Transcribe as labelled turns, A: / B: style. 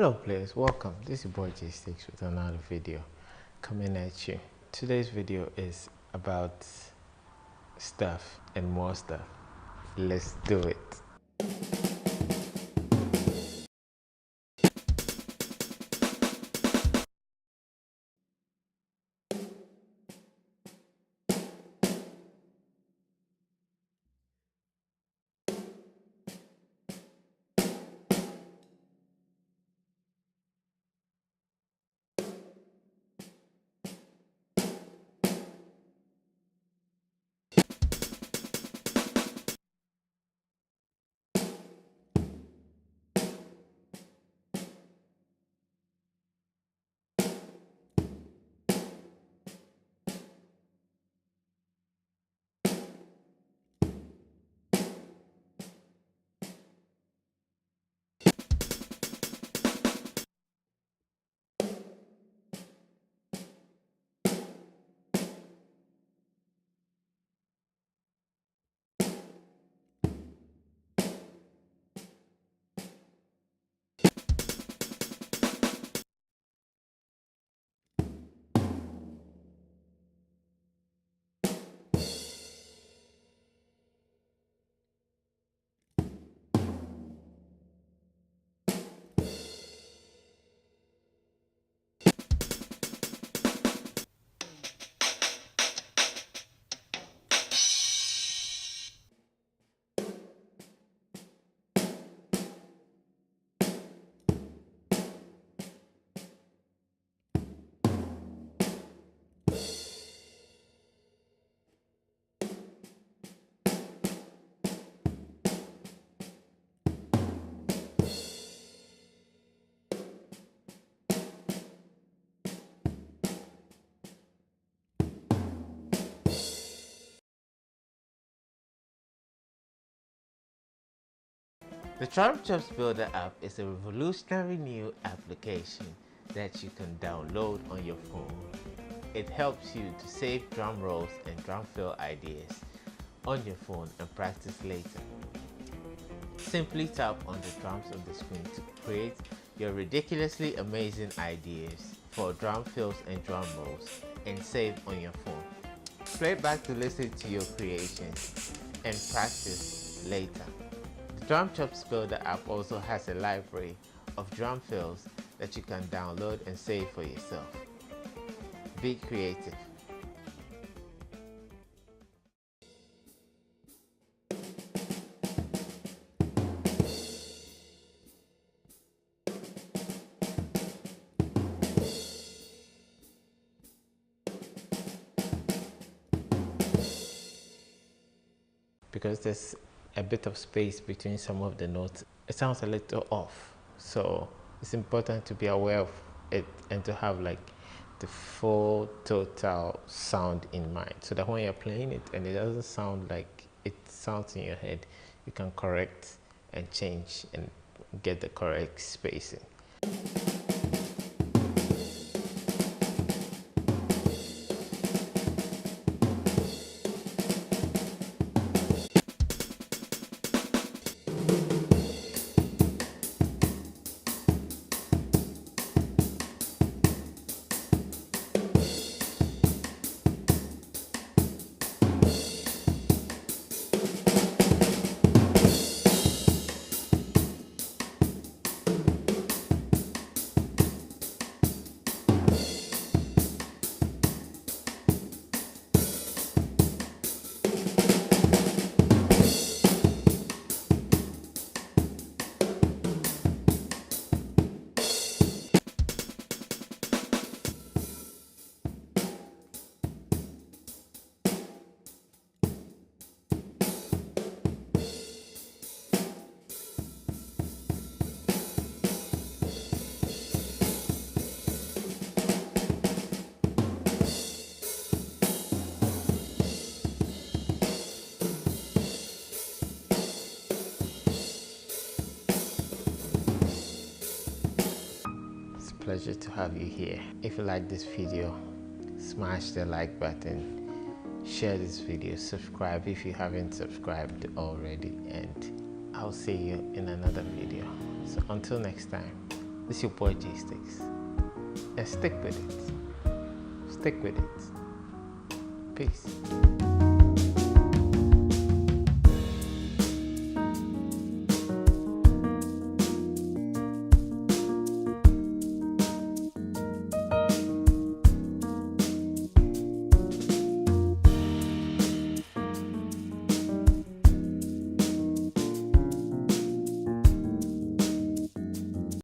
A: Hello players, welcome. This is your boy Jaystiqs with another video coming at you. Today's video is about stuff and more stuff. Let's do it. The Drum Chops Builder app is a revolutionary new application that you can download on your phone. It helps you to save drum rolls and drum fill ideas on your phone and practice later. Simply tap on the drums on the screen to create your ridiculously amazing ideas for drum fills and drum rolls and save on your phone. Play back to listen to your creations and practice later. The Drum Chops Builder app also has a library of drum fills that you can download and save for yourself. Be creative. Because there's a bit of space between some of the notes, it sounds a little off, so it's important to be aware of it and to have like the full total sound in mind, so that when you're playing it and it doesn't sound like it sounds in your head, you can correct and change and get the correct spacing. Pleasure to have you here. If you like this video, smash the like button, share this video, subscribe if you haven't subscribed already, and I'll see you in another video. So until next time, It's your boy Jaystiqs. And stick with it. Stick with it. Peace.